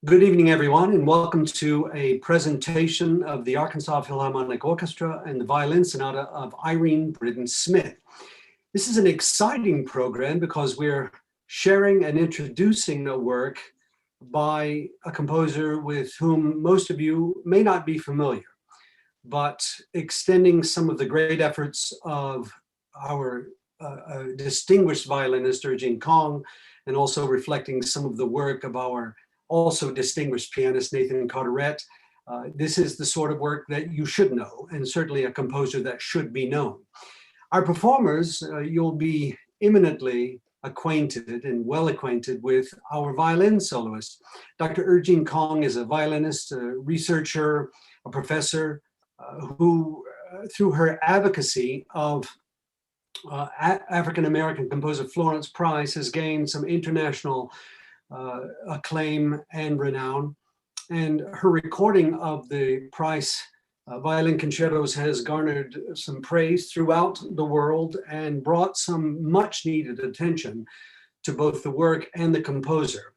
Good evening, everyone, and welcome to a presentation of the Arkansas Philharmonic Orchestra and the Violin Sonata of Irene Britton Smith. This is an exciting program because we're sharing and introducing a work by a composer with whom most of you may not be familiar, but extending some of the great efforts of our distinguished violinist, Er-Gene Kahng, and also reflecting some of the work of our also distinguished pianist, Nathan Carterette. This is the sort of work that you should know, and certainly a composer that should be known. Our performers, you'll be eminently acquainted and well acquainted with our violin soloist. Dr. Er-Gene Kahng is a violinist, a researcher, a professor who, through her advocacy of African-American composer Florence Price, has gained some international acclaim and renown. And her recording of the Price violin concertos has garnered some praise throughout the world and brought some much needed attention to both the work and the composer.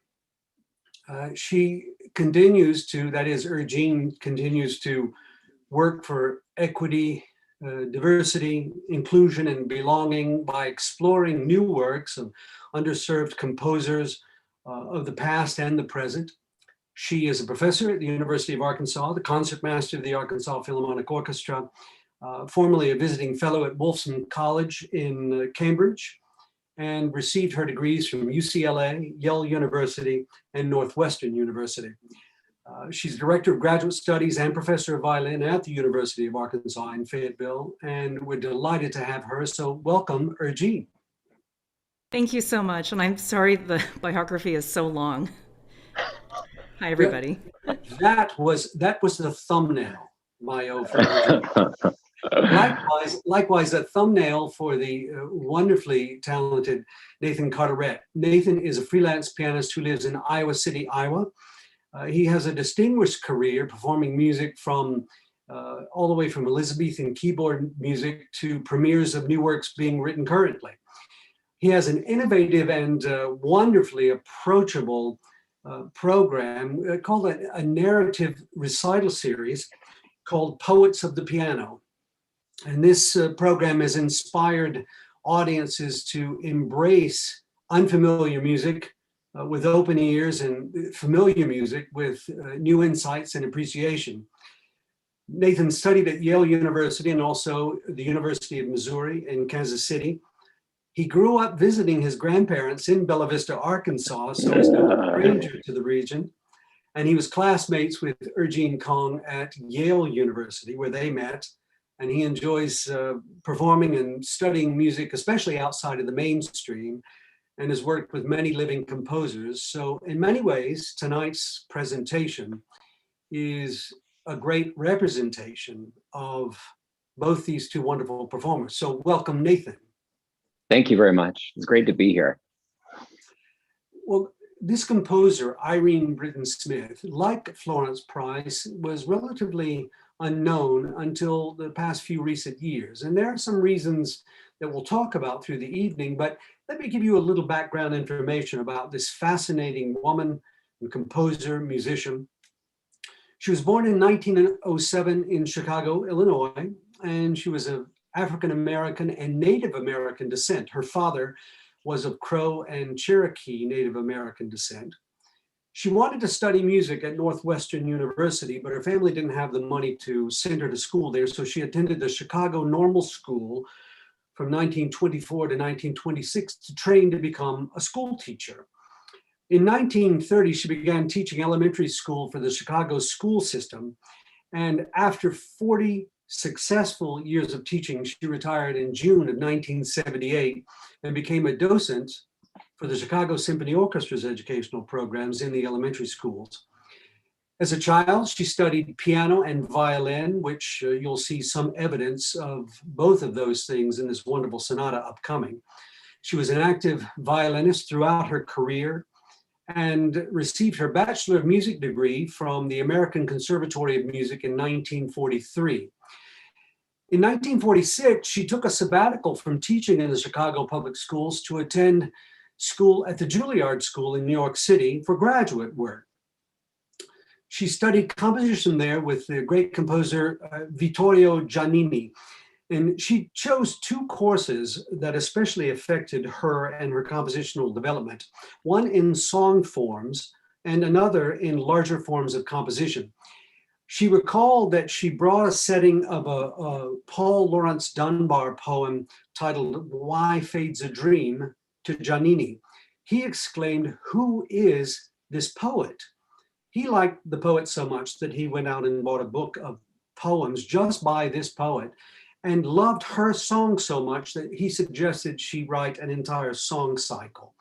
She continues to, that is, Er-Gene continues to work for equity, diversity, inclusion, and belonging by exploring new works of underserved composers of the past and the present. She is a professor at the University of Arkansas, the concertmaster of the Arkansas Philharmonic Orchestra, formerly a visiting fellow at Wolfson College in Cambridge, and received her degrees from UCLA, Yale University, and Northwestern University. She's director of graduate studies and professor of violin at the University of Arkansas in Fayetteville, and we're delighted to have her. So welcome, Er-Gene. Thank you so much, and I'm sorry the biography is so long. Hi, everybody. That was the thumbnail, bio for likewise, a thumbnail for the wonderfully talented Nathan Carterette. Nathan is a freelance pianist who lives in Iowa City, Iowa. He has a distinguished career performing music from all the way from Elizabethan keyboard music to premieres of new works being written currently. He has an innovative and wonderfully approachable program called a narrative recital series called Poets of the Piano. And this program has inspired audiences to embrace unfamiliar music with open ears and familiar music with new insights and appreciation. Nathan studied at Yale University and also the University of Missouri in Kansas City. He grew up visiting his grandparents in Bella Vista, Arkansas, so he's no stranger to the region. And he was classmates with Er-Gene Kahng at Yale University, where they met. And he enjoys performing and studying music, especially outside of the mainstream, and has worked with many living composers. So in many ways, tonight's presentation is a great representation of both these two wonderful performers. So welcome, Nathan. Thank you very much. It's great to be here. Well, this composer, Irene Britton Smith, like Florence Price, was relatively unknown until the past few recent years. And there are some reasons that we'll talk about through the evening, but let me give you a little background information about this fascinating woman and composer, musician. She was born in 1907 in Chicago, Illinois, and she was of African-American and Native American descent. Her father was of Crow and Cherokee Native American descent. She wanted to study music at Northwestern University, but her family didn't have the money to send her to school there, so she attended the Chicago Normal School from 1924 to 1926 to train to become a school teacher. In 1930, she began teaching elementary school for the Chicago school system, and after 40 successful years of teaching, she retired in June of 1978 and became a docent for the Chicago Symphony Orchestra's educational programs in the elementary schools. As a child, she studied piano and violin, which you'll see some evidence of both of those things in this wonderful sonata upcoming. She was an active violinist throughout her career and received her Bachelor of Music degree from the American Conservatory of Music in 1943. In 1946, she took a sabbatical from teaching in the Chicago public schools to attend school at the Juilliard School in New York City for graduate work. She studied composition there with the great composer Vittorio Giannini. And she chose two courses that especially affected her and her compositional development, one in song forms and another in larger forms of composition. She recalled that she brought a setting of a Paul Laurence Dunbar poem titled Why Fades a Dream to Giannini. He exclaimed, "Who is this poet?" He liked the poet so much that he went out and bought a book of poems just by this poet and loved her song so much that he suggested she write an entire song cycle.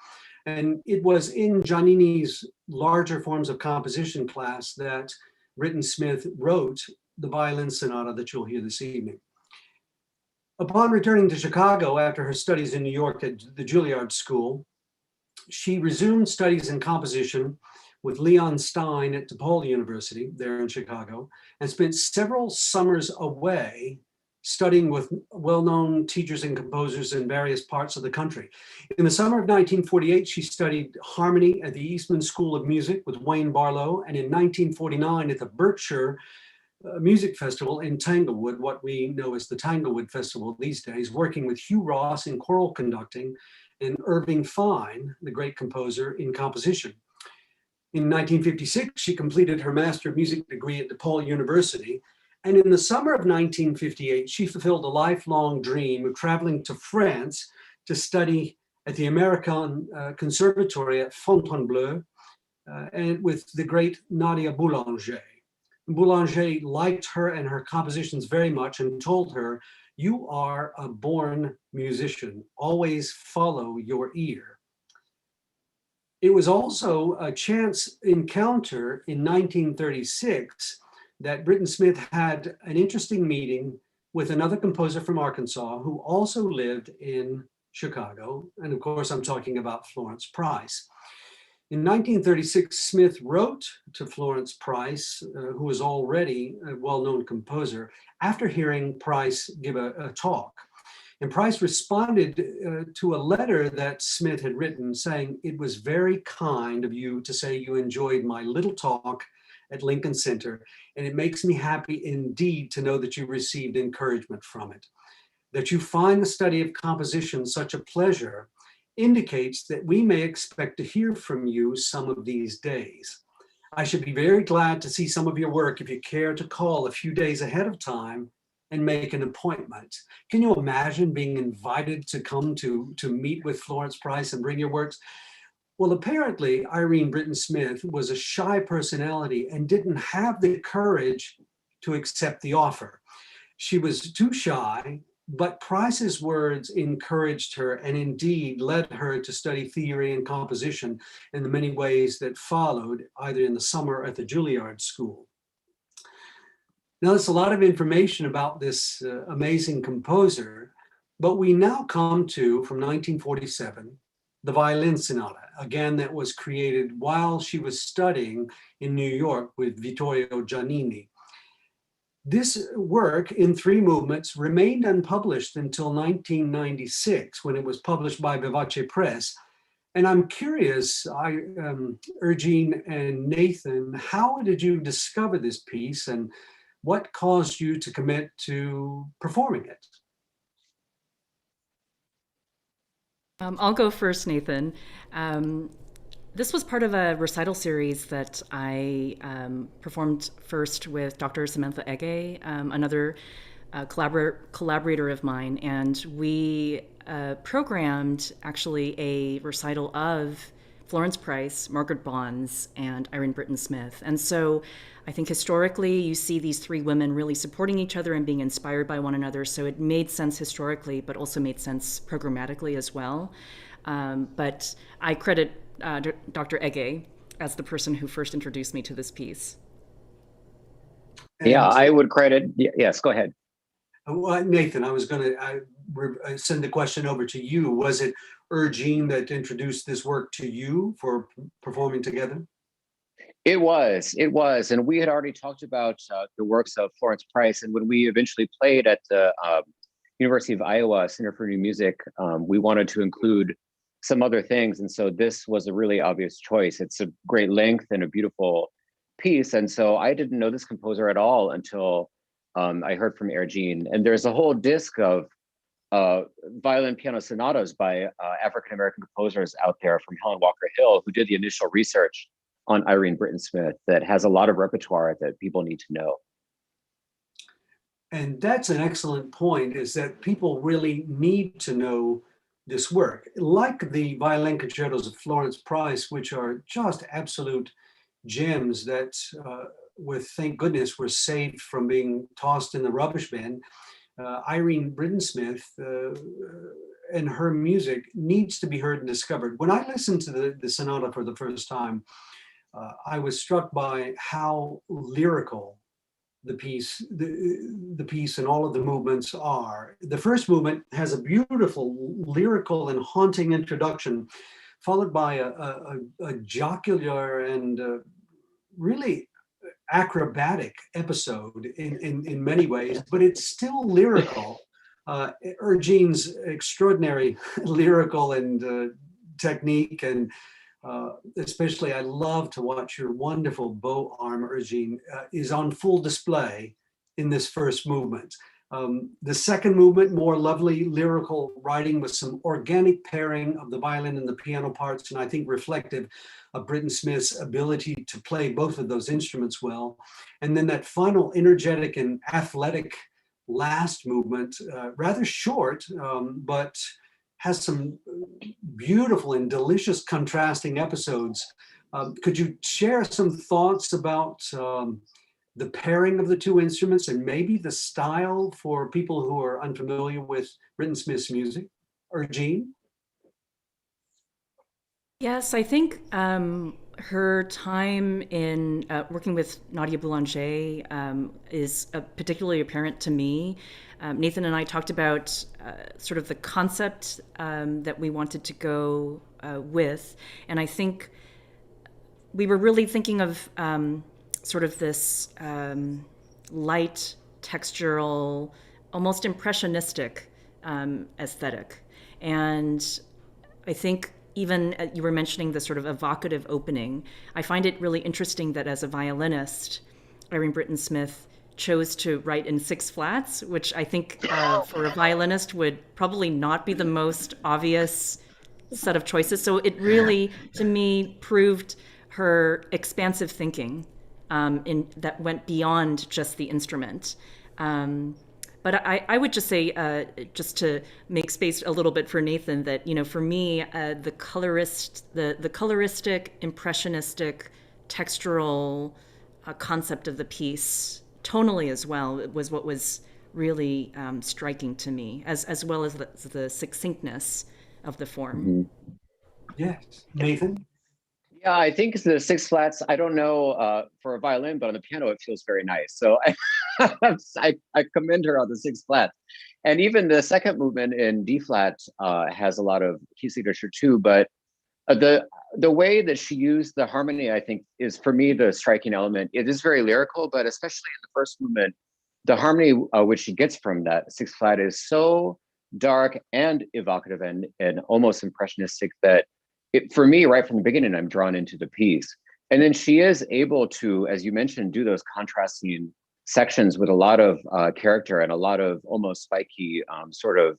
And it was in Giannini's larger forms of composition class that Britton Smith wrote the Violin Sonata that you'll hear this evening. Upon returning to Chicago after her studies in New York at the Juilliard School, she resumed studies in composition with Leon Stein at DePaul University there in Chicago, and spent several summers away studying with well-known teachers and composers in various parts of the country. In the summer of 1948, she studied harmony at the Eastman School of Music with Wayne Barlow, and in 1949 at the Berkshire Music Festival in Tanglewood, what we know as the Tanglewood Festival these days, working with Hugh Ross in choral conducting and Irving Fine, the great composer, in composition. In 1956, she completed her Master of Music degree at DePaul University. And in the summer of 1958, she fulfilled a lifelong dream of traveling to France to study at the American Conservatory at Fontainebleau and with the great Nadia Boulanger. Boulanger liked her and her compositions very much and told her, "You are a born musician. Always follow your ear." It was also a chance encounter in 1936 that Britton Smith had an interesting meeting with another composer from Arkansas who also lived in Chicago. And of course, I'm talking about Florence Price. In 1936, Smith wrote to Florence Price, who was already a well-known composer, after hearing Price give a talk. And Price responded to a letter that Smith had written saying, "It was very kind of you to say you enjoyed my little talk at Lincoln Center, and it makes me happy indeed to know that you received encouragement from it. That you find the study of composition such a pleasure indicates that we may expect to hear from you some of these days. I should be very glad to see some of your work if you care to call a few days ahead of time and make an appointment." Can you imagine being invited to come to meet with Florence Price and bring your works? Well, apparently Irene Britton Smith was a shy personality and didn't have the courage to accept the offer. She was too shy, but Price's words encouraged her and indeed led her to study theory and composition in the many ways that followed, either in the summer at the Juilliard School. Now, there's a lot of information about this amazing composer, but we now come to, from 1947, the Violin Sonata, again, that was created while she was studying in New York with Vittorio Giannini. This work in 3 movements remained unpublished until 1996, when it was published by Vivace Press. And I'm curious, Er-Gene and Nathan, how did you discover this piece and what caused you to commit to performing it? I'll go first, Nathan. This was part of a recital series that I performed first with Dr. Samantha Ege, another collaborator of mine, and we programmed actually a recital of Florence Price, Margaret Bonds, and Irene Britton Smith. And so I think historically you see these 3 women really supporting each other and being inspired by one another. So it made sense historically, but also made sense programmatically as well. But I credit Dr. Ege as the person who first introduced me to this piece. Yeah, I would credit, yes, go ahead. Well, Nathan, I was going to send the question over to you. Was it Er-Gene that introduced this work to you for performing together? It was, and we had already talked about the works of Florence Price, and when we eventually played at the University of Iowa Center for New Music, we wanted to include some other things, and so this was a really obvious choice. It's a great length and a beautiful piece. And so I didn't know this composer at all until I heard from Er-Gene. And there's a whole disc of violin piano sonatas by African-American composers out there from Helen Walker Hill, who did the initial research on Irene Britton Smith, that has a lot of repertoire that people need to know. And that's an excellent point, is that people really need to know this work. Like the violin concertos of Florence Price, which are just absolute gems that, thank goodness, were saved from being tossed in the rubbish bin. Irene Britton Smith and her music needs to be heard and discovered. When I listened to the sonata for the first time, I was struck by how lyrical the piece and all of the movements are. The first movement has a beautiful lyrical and haunting introduction, followed by a jocular and really acrobatic episode in many ways, but it's still lyrical. Er-Gene's extraordinary lyrical and technique, and especially I love to watch your wonderful bow arm, Er-Gene, is on full display in this first movement. The second movement, more lovely lyrical writing with some organic pairing of the violin and the piano parts, and I think reflective of Britton Smith's ability to play both of those instruments well. And then that final energetic and athletic last movement, rather short, but has some beautiful and delicious contrasting episodes. Could you share some thoughts about the pairing of the two instruments and maybe the style for people who are unfamiliar with Britton Smith's music? Er-Gene? Yes, I think her time in working with Nadia Boulanger is particularly apparent to me. Nathan and I talked about sort of the concept that we wanted to go with, and I think we were really thinking of sort of this light, textural, almost impressionistic aesthetic. And I think even you were mentioning the sort of evocative opening. I find it really interesting that as a violinist, Irene Britton Smith chose to write in six flats, which I think for a violinist would probably not be the most obvious set of choices. So it really, to me, proved her expansive thinking that went beyond just the instrument. But I would just say, just to make space a little bit for Nathan, that, you know, for me, the coloristic, impressionistic, textural concept of the piece, tonally as well, was what was really striking to me, as well as the succinctness of the form. Mm-hmm. Yes, Nathan? Yeah, I think the six flats, I don't know for a violin, but on the piano, it feels very nice. So I commend her on the six flats. And even the second movement in D flat has a lot of key signature too. But the way that she used the harmony, I think, is for me the striking element. It is very lyrical, but especially in the first movement, the harmony which she gets from that six flat is so dark and evocative and almost impressionistic that for me, right from the beginning, I'm drawn into the piece. And then she is able to, as you mentioned, do those contrasting sections with a lot of character and a lot of almost spiky sort of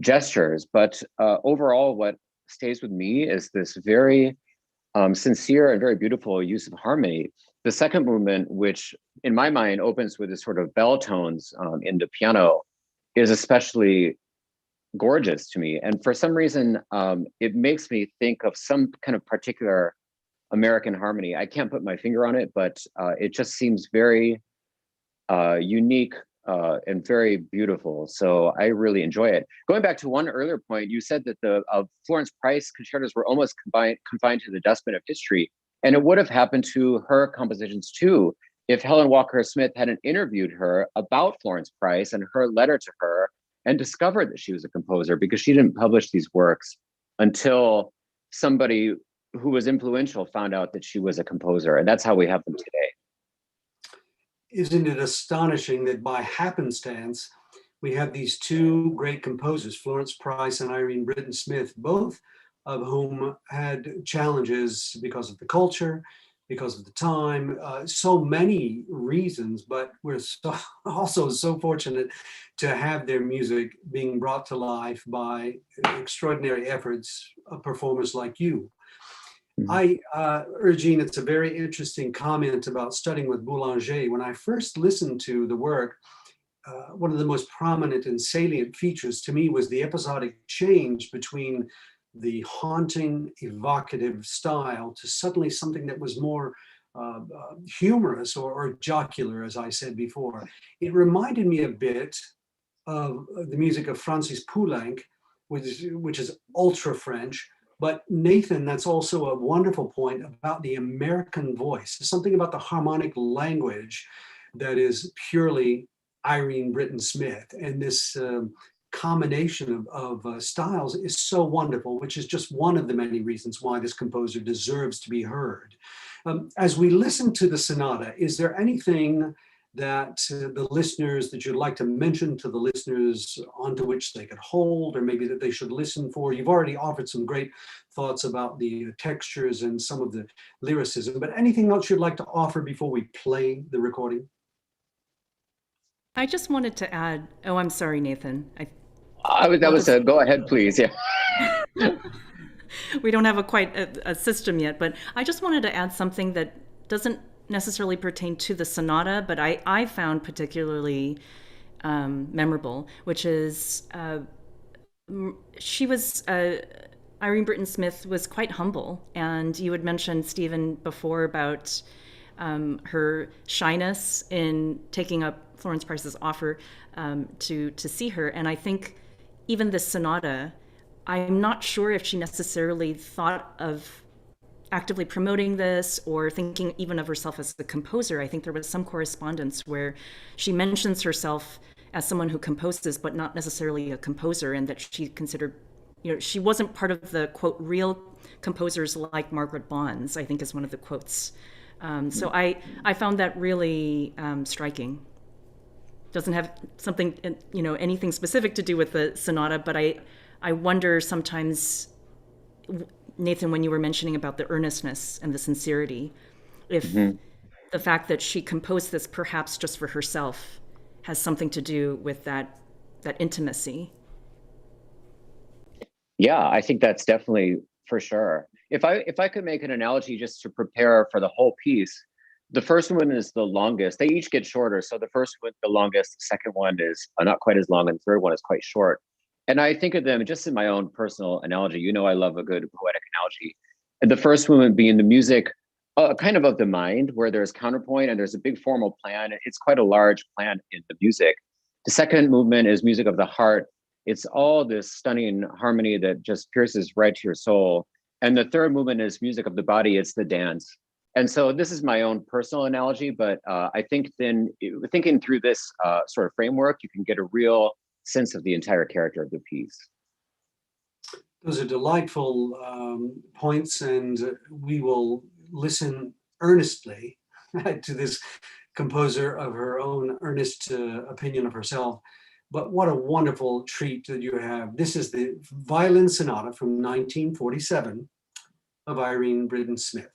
gestures. But overall, what stays with me is this very sincere and very beautiful use of harmony. The second movement, which in my mind opens with this sort of bell tones in the piano, is especially gorgeous to me. And for some reason, it makes me think of some kind of particular American harmony. I can't put my finger on it, but it just seems very unique and very beautiful. So I really enjoy it. Going back to one earlier point, you said that the Florence Price concertos were almost confined to the dustbin of history. And it would have happened to her compositions too, if Helen Walker Smith hadn't interviewed her about Florence Price and her letter to her, and discovered that she was a composer, because she didn't publish these works until somebody who was influential found out that she was a composer. And that's how we have them today. Isn't it astonishing that by happenstance, we have these two great composers, Florence Price and Irene Britton Smith, both of whom had challenges because of the culture, because of the time, so many reasons, but we're also so fortunate to have their music being brought to life by extraordinary efforts of performers like you. Er-Gene, it's a very interesting comment about studying with Boulanger. When I first listened to the work, one of the most prominent and salient features to me was the episodic change between the haunting, evocative style to suddenly something that was more humorous or jocular, as I said before. It reminded me a bit of the music of Francis Poulenc, which is ultra French. But Nathan, that's also a wonderful point about the American voice. There's something about the harmonic language that is purely Irene Britton Smith. And this combination of styles is so wonderful, which is just one of the many reasons why this composer deserves to be heard. As we listen to the sonata, is there anything that the listeners that you'd like to mention to the listeners onto which they could hold, or maybe that they should listen for? You've already offered some great thoughts about the textures and some of the lyricism, but anything else you'd like to offer before we play the recording? I just wanted to add, oh, I'm sorry, Nathan. Go ahead, please. Yeah. We don't have quite a system yet, but I just wanted to add something that doesn't necessarily pertain to the sonata, but I found particularly memorable, which is Irene Britton Smith was quite humble. And you had mentioned, Stephen, before about her shyness in taking up Florence Price's offer to see her. And I think even this sonata, I'm not sure if she necessarily thought of actively promoting this or thinking even of herself as the composer. I think there was some correspondence where she mentions herself as someone who composes, but not necessarily a composer, and that she considered, she wasn't part of the, quote, real composers like Margaret Bonds, I think is one of the quotes. So I found that really striking. Doesn't have something, anything specific to do with the sonata, but I wonder sometimes, Nathan, when you were mentioning about the earnestness and the sincerity, if the fact that she composed this perhaps just for herself has something to do with that intimacy. Yeah, I think that's definitely for sure. If I could make an analogy just to prepare for the whole piece, the first one is the longest. They each get shorter. So the first one, the longest, the second one is not quite as long, and the third one is quite short. And I think of them just in my own personal analogy. I love a good poetic analogy. And the first movement being the music kind of the mind, where there's counterpoint and there's a big formal plan. It's quite a large plan in the music. The second movement is music of the heart. It's all this stunning harmony that just pierces right to your soul. And the third movement is music of the body. It's the dance. And so this is my own personal analogy, but I think then thinking through this sort of framework, you can get a real sense of the entire character of the piece. Those are delightful points, and we will listen earnestly to this composer of her own earnest opinion of herself. But what a wonderful treat that you have. This is the Violin Sonata from 1947 of Irene Britton Smith.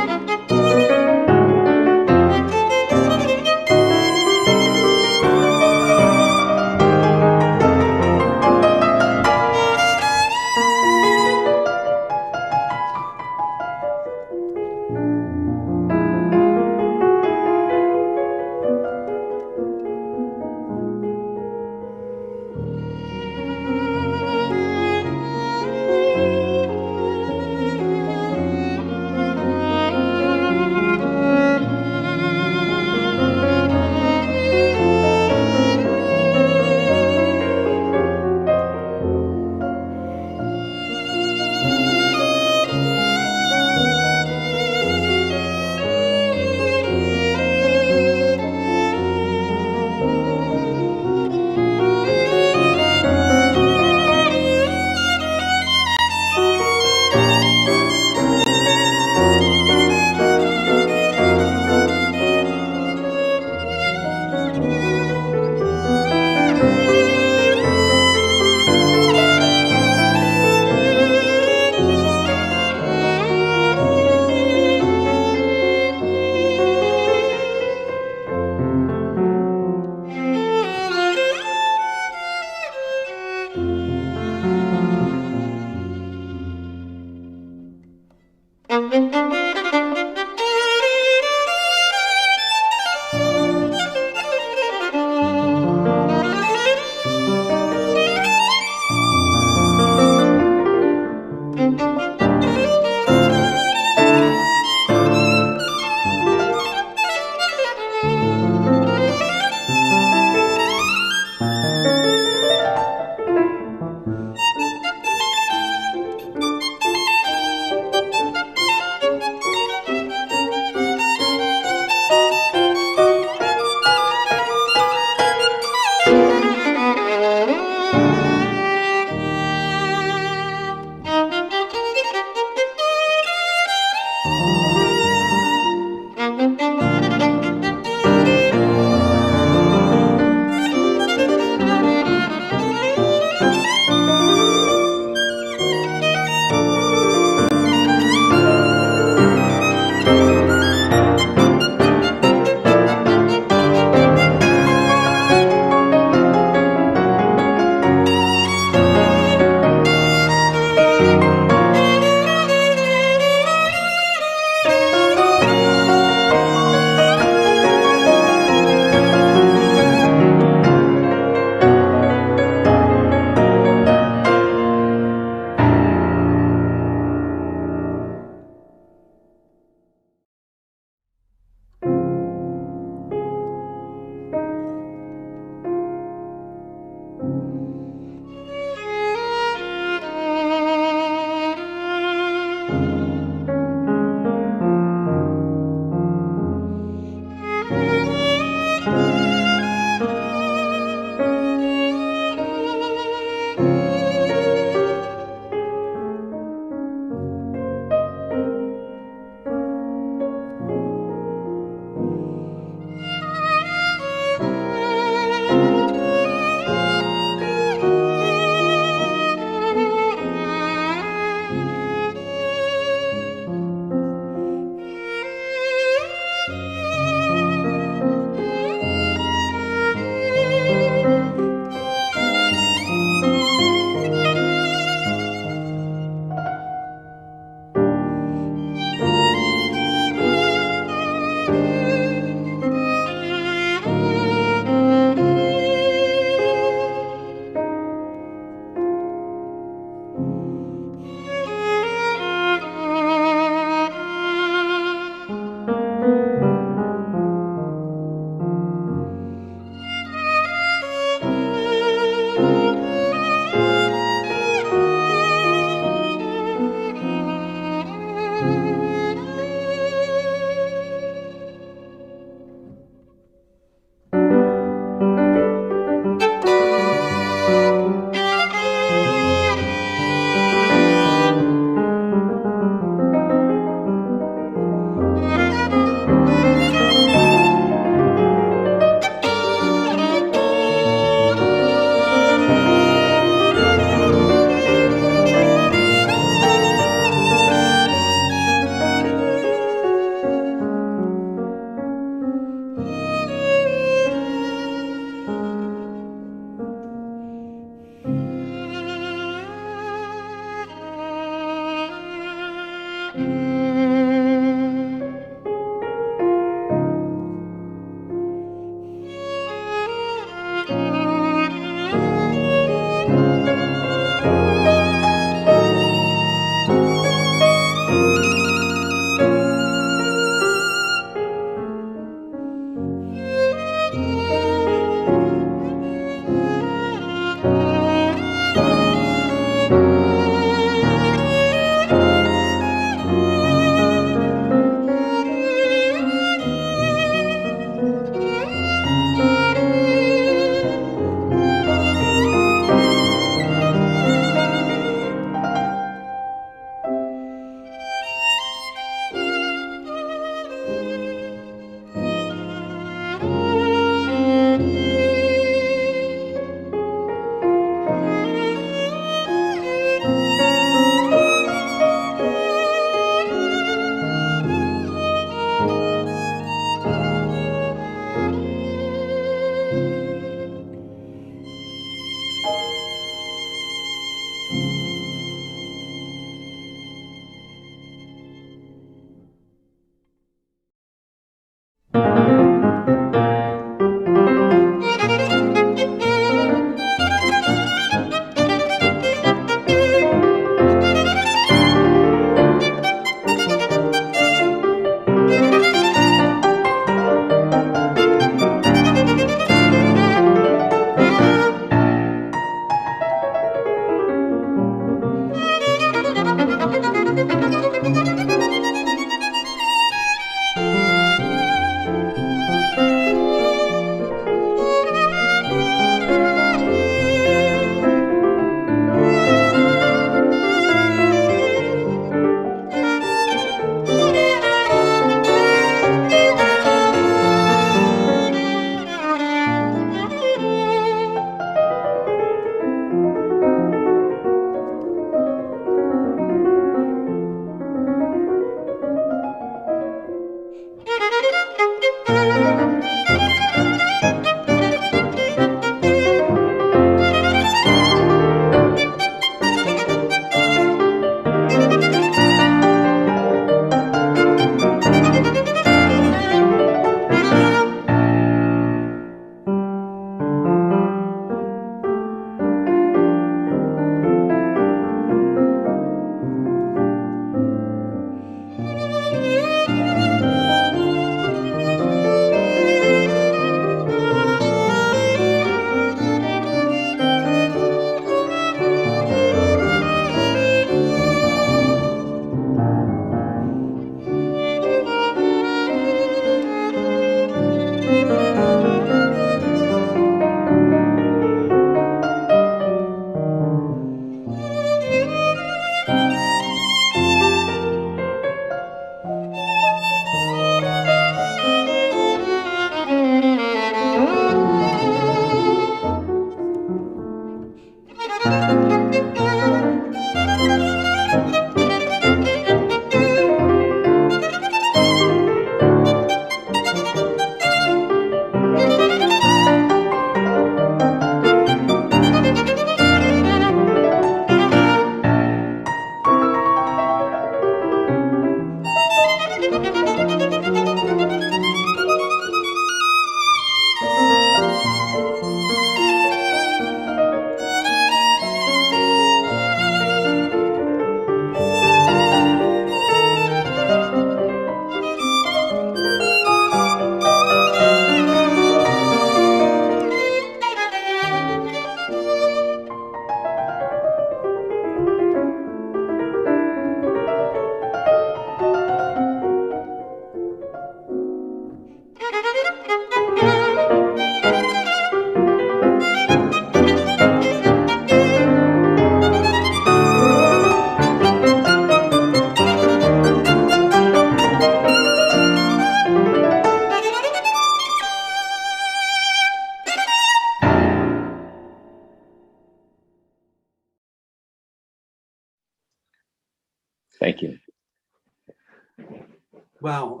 Wow,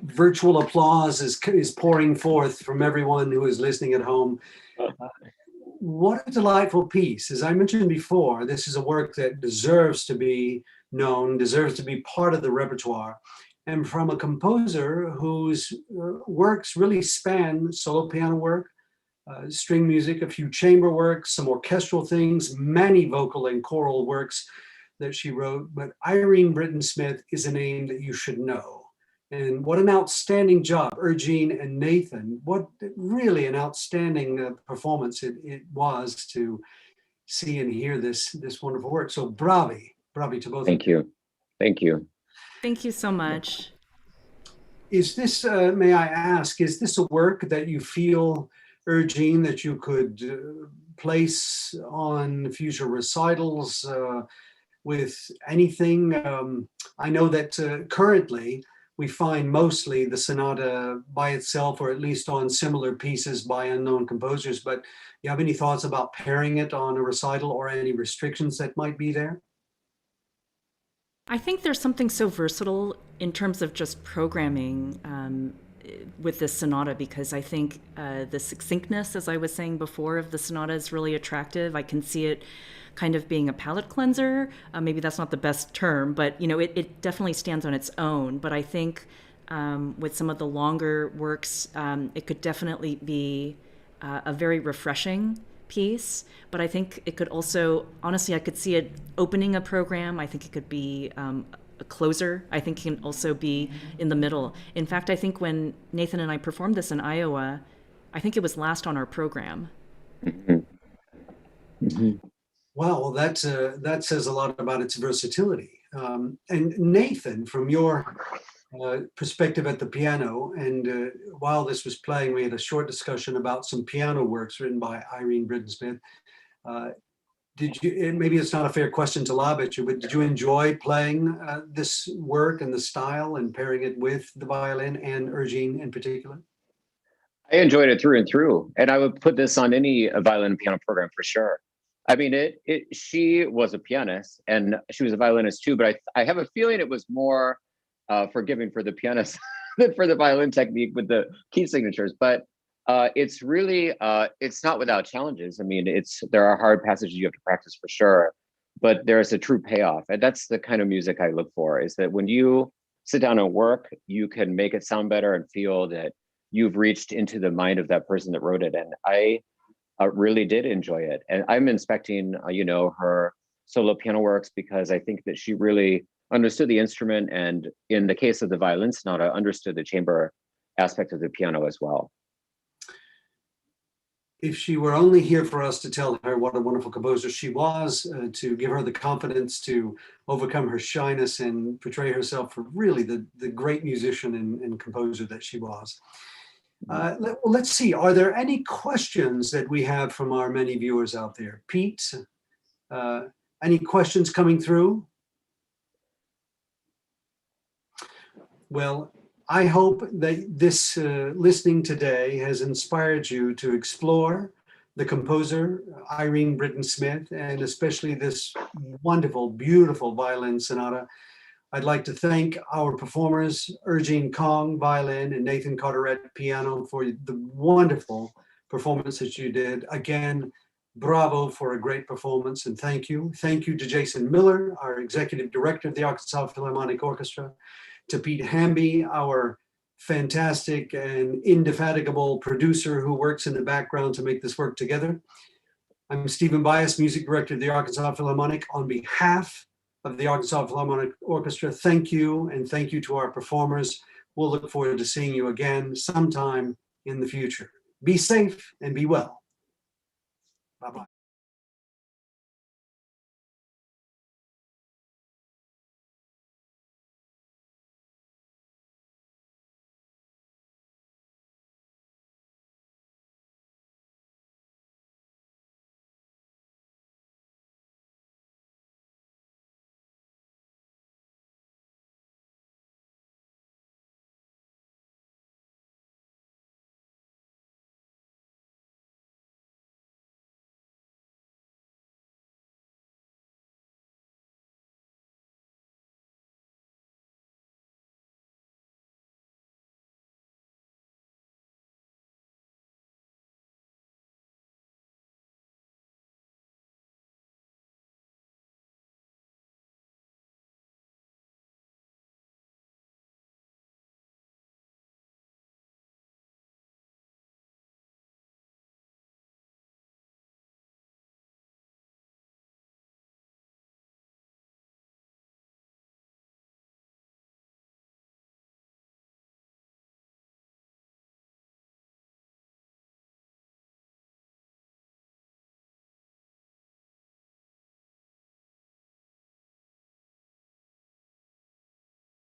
virtual applause is pouring forth from everyone who is listening at home. What a delightful piece. As I mentioned before, this is a work that deserves to be known, deserves to be part of the repertoire. And from a composer whose works really span solo piano work, string music, a few chamber works, some orchestral things, many vocal and choral works that she wrote. But Irene Britton Smith is a name that you should know. And what an outstanding job, Er-Gene and Nathan. What really an outstanding performance it was to see and hear this wonderful work. So bravi to both. Thank you. Thank you. Thank you so much. Is this, may I ask, is this a work that you feel, Er-Gene, that you could place on future recitals with anything? I know that currently we find mostly the sonata by itself, or at least on similar pieces by unknown composers, but you have any thoughts about pairing it on a recital or any restrictions that might be there? I think there's something so versatile in terms of just programming with this sonata, because I think the succinctness, as I was saying before, of the sonata is really attractive. I can see it kind of being a palate cleanser. Maybe that's not the best term, but it definitely stands on its own. But I think with some of the longer works, it could definitely be a very refreshing piece. But I think it could also, honestly, I could see it opening a program. I think it could be a closer. I think it can also be in the middle. In fact, I think when Nathan and I performed this in Iowa, I think it was last on our program. Mm-hmm. Mm-hmm. Wow, well, that says a lot about its versatility. And Nathan, from your perspective at the piano, and while this was playing, we had a short discussion about some piano works written by Irene Britton Smith. Did you, and maybe it's not a fair question to lob at you, but did you enjoy playing this work and the style and pairing it with the violin and Er-Gene in particular? I enjoyed it through and through, and I would put this on any violin and piano program for sure. I mean, she was a pianist and she was a violinist too, but I have a feeling it was more forgiving for the pianist than for the violin technique with the key signatures. But it's really, it's not without challenges. I mean, there are hard passages you have to practice for sure, but there's a true payoff. And that's the kind of music I look for, is that when you sit down and work, you can make it sound better and feel that you've reached into the mind of that person that wrote it. And I really did enjoy it. And I'm inspecting, her solo piano works because I think that she really understood the instrument, and in the case of the Violin Sonata, understood the chamber aspect of the piano as well. If she were only here for us to tell her what a wonderful composer she was, to give her the confidence to overcome her shyness and portray herself for really the great musician and composer that she was. Let's see, are there any questions that we have from our many viewers out there? Pete, any questions coming through? Well, I hope that this listening today has inspired you to explore the composer, Irene Britton Smith, and especially this wonderful, beautiful violin sonata. I'd like to thank our performers, Er-Gene Kahng, violin, and Nathan Carterette, piano, for the wonderful performance that you did. Again, bravo for a great performance, and thank you. Thank you to Jason Miller, our executive director of the Arkansas Philharmonic Orchestra, to Pete Hamby, our fantastic and indefatigable producer who works in the background to make this work together. I'm Stephen Bias, music director of the Arkansas Philharmonic. On behalf of the Arkansas Philharmonic Orchestra, thank you, and thank you to our performers. We'll look forward to seeing you again sometime in the future. Be safe and be well. Bye-bye.